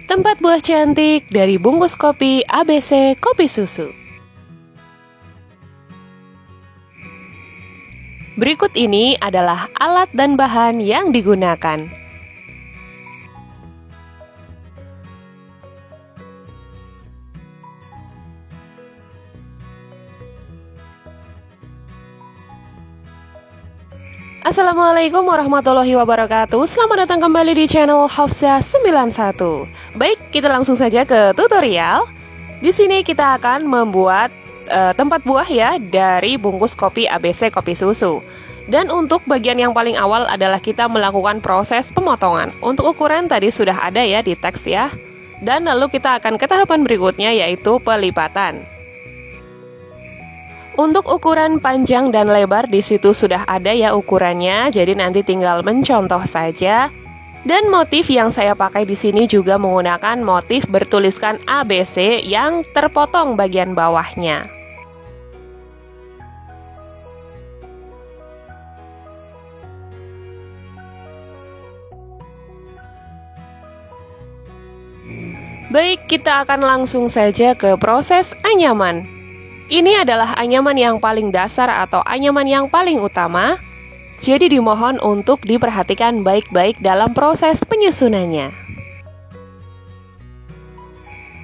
Tempat buah cantik dari bungkus kopi ABC Kopi Susu. Berikut ini adalah alat dan bahan yang digunakan. Assalamualaikum warahmatullahi wabarakatuh. Selamat datang kembali di channel Hafsah 91. Baik, kita langsung saja ke tutorial. Di sini kita akan membuat tempat buah ya dari bungkus kopi ABC Kopi Susu. Dan untuk bagian yang paling awal adalah kita melakukan proses pemotongan. Untuk ukuran tadi sudah ada ya di teks ya. Dan lalu kita akan ke tahapan berikutnya, yaitu pelipatan. Untuk ukuran panjang dan lebar di situ sudah ada ya ukurannya, jadi nanti tinggal mencontoh saja. Dan motif yang saya pakai di sini juga menggunakan motif bertuliskan ABC yang terpotong bagian bawahnya. Baik, kita akan langsung saja ke proses anyaman. Ini adalah anyaman yang paling dasar atau anyaman yang paling utama, jadi dimohon untuk diperhatikan baik-baik dalam proses penyusunannya.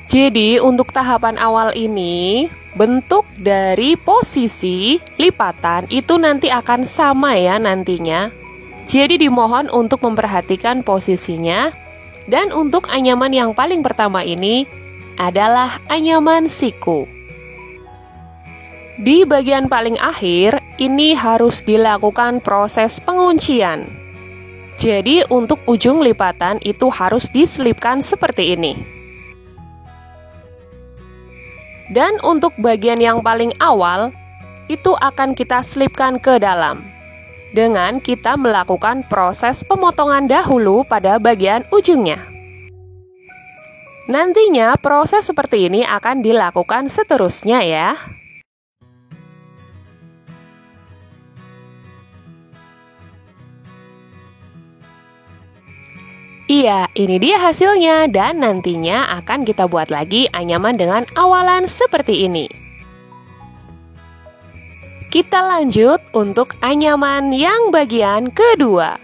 Jadi untuk tahapan awal ini, bentuk dari posisi lipatan itu nanti akan sama ya nantinya. Jadi dimohon untuk memperhatikan posisinya. Dan untuk anyaman yang paling pertama ini adalah anyaman siku. Di bagian paling akhir, ini harus dilakukan proses penguncian. Jadi untuk ujung lipatan itu harus diselipkan seperti ini. Dan untuk bagian yang paling awal, itu akan kita selipkan ke dalam. Dengan kita melakukan proses pemotongan dahulu pada bagian ujungnya. Nantinya proses seperti ini akan dilakukan seterusnya ya. Iya, ini dia hasilnya dan nantinya akan kita buat lagi anyaman dengan awalan seperti ini. Kita lanjut untuk anyaman yang bagian kedua.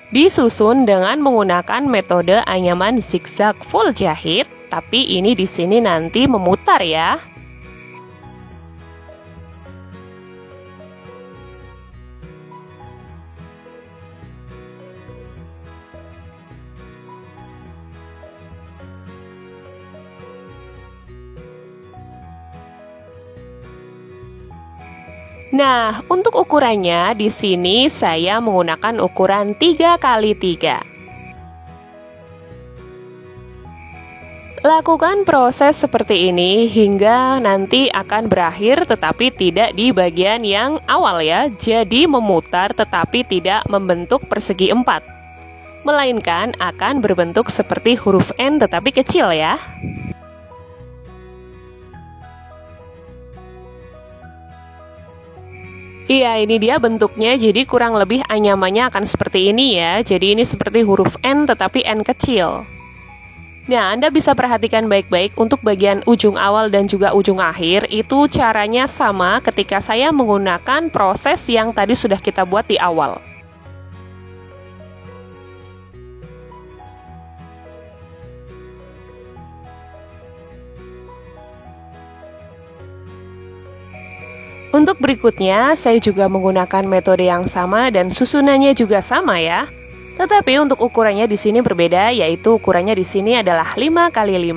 Disusun dengan menggunakan metode anyaman zigzag full jahit, tapi ini di sini nanti memutar ya. Nah, untuk ukurannya di sini saya menggunakan ukuran 3x3. Lakukan proses seperti ini hingga nanti akan berakhir tetapi tidak di bagian yang awal ya. Jadi memutar tetapi tidak membentuk persegi 4. Melainkan akan berbentuk seperti huruf N tetapi kecil ya. Iya, ini dia bentuknya, jadi kurang lebih anyamannya akan seperti ini ya. Jadi ini seperti huruf N tetapi N kecil. Nah, Anda bisa perhatikan baik-baik untuk bagian ujung awal dan juga ujung akhir. Itu caranya sama ketika saya menggunakan proses yang tadi sudah kita buat di awal. Untuk berikutnya, saya juga menggunakan metode yang sama dan susunannya juga sama ya. Tetapi untuk ukurannya di sini berbeda, yaitu ukurannya di sini adalah 5x5.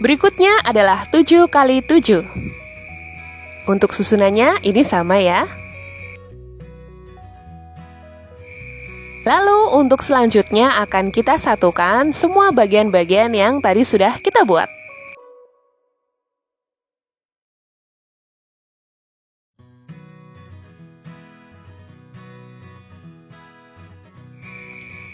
Berikutnya adalah 7x7. Untuk susunannya ini sama ya. Lalu untuk selanjutnya akan kita satukan semua bagian-bagian yang tadi sudah kita buat.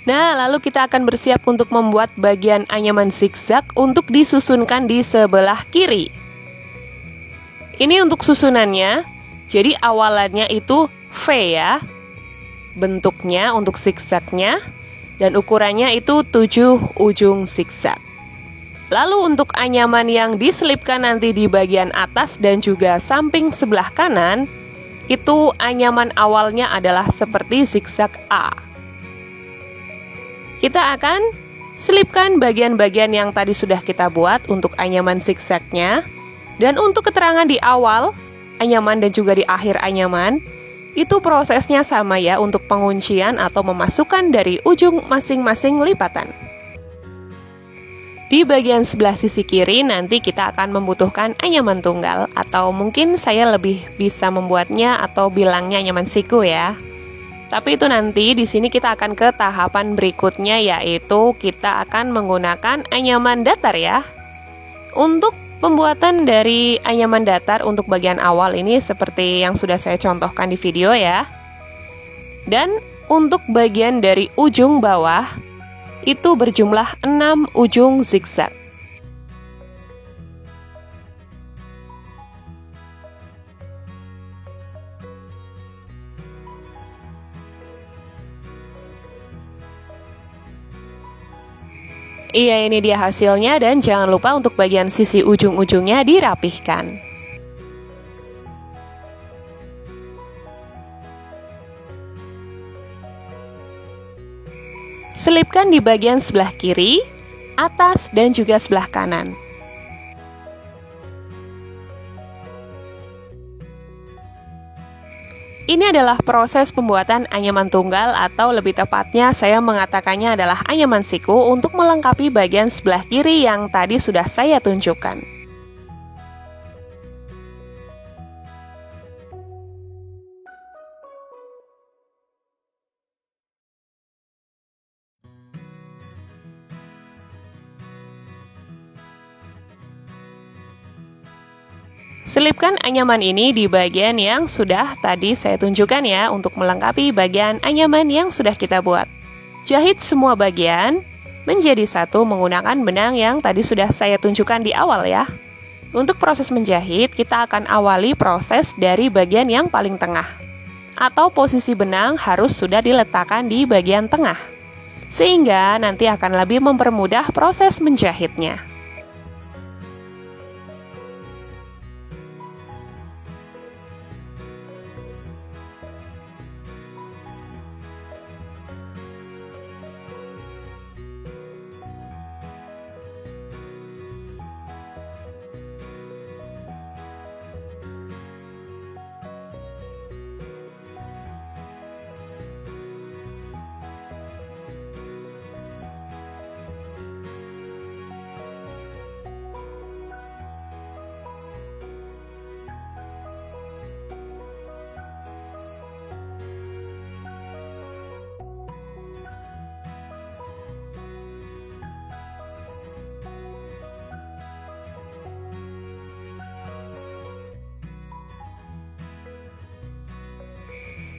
Nah, lalu kita akan bersiap untuk membuat bagian anyaman zigzag untuk disusunkan di sebelah kiri. Ini untuk susunannya. Jadi awalannya itu V ya. bentuknya untuk zigzagnya, dan ukurannya itu 7 ujung zigzag. Lalu untuk anyaman yang diselipkan nanti di bagian atas dan juga samping sebelah kanan, itu anyaman awalnya adalah seperti zigzag A. Kita akan selipkan bagian-bagian yang tadi sudah kita buat untuk anyaman zigzagnya. Dan untuk keterangan di awal anyaman dan juga di akhir anyaman, itu prosesnya sama ya untuk penguncian atau memasukkan dari ujung masing-masing lipatan. Di bagian sebelah sisi kiri nanti kita akan membutuhkan anyaman tunggal, atau mungkin saya lebih bisa membuatnya atau bilangnya anyaman siku ya. Tapi itu nanti di sini kita akan ke tahapan berikutnya, yaitu kita akan menggunakan anyaman datar ya. Untuk pembuatan dari anyaman datar untuk bagian awal ini seperti yang sudah saya contohkan di video ya. Dan untuk bagian dari ujung bawah itu berjumlah 6 ujung zigzag. Iya, ini dia hasilnya, dan jangan lupa untuk bagian sisi ujung-ujungnya dirapihkan. Selipkan di bagian sebelah kiri, atas, dan juga sebelah kanan. Ini adalah proses pembuatan anyaman tunggal, atau lebih tepatnya saya mengatakannya adalah anyaman siku untuk melengkapi bagian sebelah kiri yang tadi sudah saya tunjukkan. Selipkan anyaman ini di bagian yang sudah tadi saya tunjukkan ya, untuk melengkapi bagian anyaman yang sudah kita buat. Jahit semua bagian menjadi satu menggunakan benang yang tadi sudah saya tunjukkan di awal ya. Untuk proses menjahit, kita akan awali proses dari bagian yang paling tengah, atau posisi benang harus sudah diletakkan di bagian tengah, sehingga nanti akan lebih mempermudah proses menjahitnya.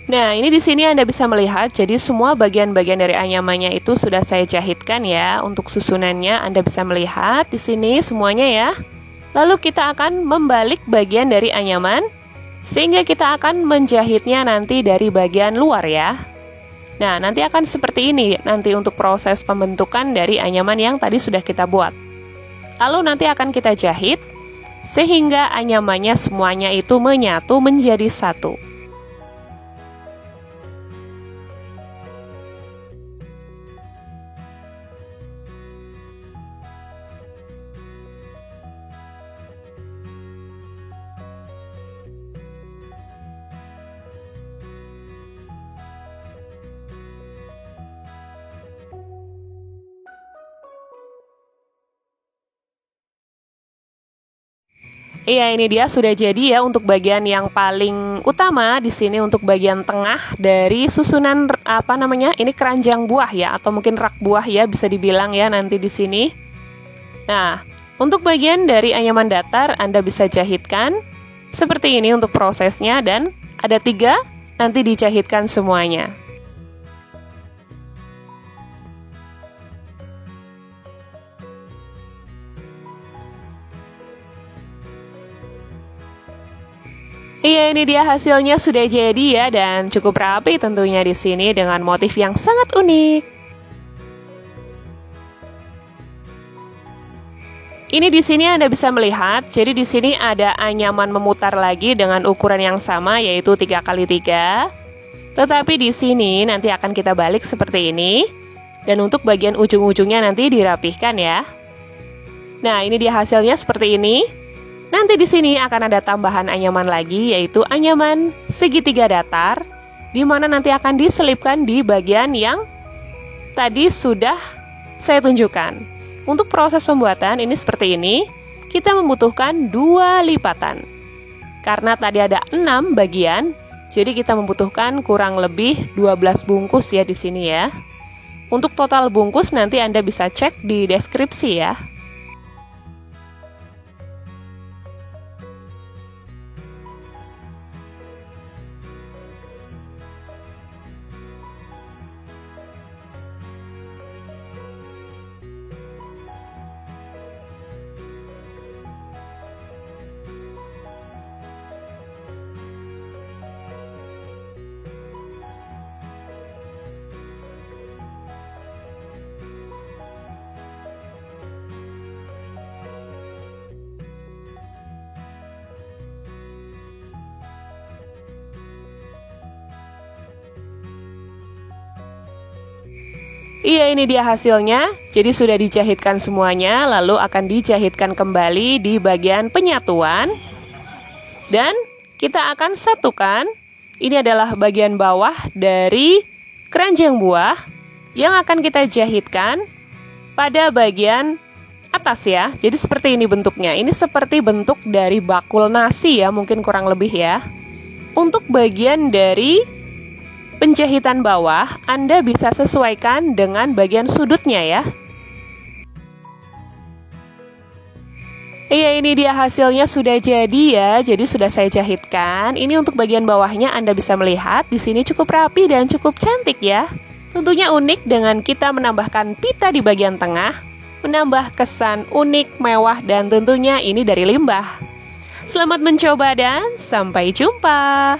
Nah, ini di sini Anda bisa melihat, jadi semua bagian-bagian dari anyamannya itu sudah saya jahitkan ya. Untuk susunannya Anda bisa melihat di sini semuanya ya. Lalu kita akan membalik bagian dari anyaman, sehingga kita akan menjahitnya nanti dari bagian luar ya. Nah, nanti akan seperti ini nanti untuk proses pembentukan dari anyaman yang tadi sudah kita buat. Lalu nanti akan kita jahit, sehingga anyamannya semuanya itu menyatu menjadi satu. Iya, ini dia sudah jadi ya untuk bagian yang paling utama di sini, untuk bagian tengah dari susunan ini keranjang buah ya, atau mungkin rak buah ya bisa dibilang ya nanti di sini. Nah, untuk bagian dari anyaman datar Anda bisa jahitkan seperti ini untuk prosesnya, dan ada 3 nanti dijahitkan semuanya. Iya, Iya, ini dia hasilnya sudah jadi ya, dan cukup rapi tentunya di sini dengan motif yang sangat unik. Ini di sini Anda bisa melihat, jadi di sini ada anyaman memutar lagi dengan ukuran yang sama, yaitu 3x3. Tetapi di sini nanti akan kita balik seperti ini, dan untuk bagian ujung-ujungnya nanti dirapihkan ya. Nah, ini dia hasilnya seperti ini. Nanti di sini akan ada tambahan anyaman lagi, yaitu anyaman segitiga datar, di mana nanti akan diselipkan di bagian yang tadi sudah saya tunjukkan. Untuk proses pembuatan ini seperti ini, kita membutuhkan 2 lipatan. Karena tadi ada 6 bagian, jadi kita membutuhkan kurang lebih 12 bungkus ya di sini ya. Untuk total bungkus nanti Anda bisa cek di deskripsi ya. Iya, ini dia hasilnya. Jadi sudah dijahitkan semuanya, lalu akan dijahitkan kembali di bagian penyatuan. Dan kita akan satukan. Ini adalah bagian bawah dari keranjang buah yang akan kita jahitkan pada bagian atas ya. Jadi seperti ini bentuknya. Ini seperti bentuk dari bakul nasi ya, mungkin kurang lebih ya. Untuk bagian dari penjahitan bawah, Anda bisa sesuaikan dengan bagian sudutnya ya. Iya, ini dia hasilnya sudah jadi ya. Jadi sudah saya jahitkan. Ini untuk bagian bawahnya Anda bisa melihat di sini cukup rapi dan cukup cantik ya. Tentunya unik dengan kita menambahkan pita di bagian tengah, menambah kesan unik, mewah, dan tentunya ini dari limbah. Selamat mencoba dan sampai jumpa.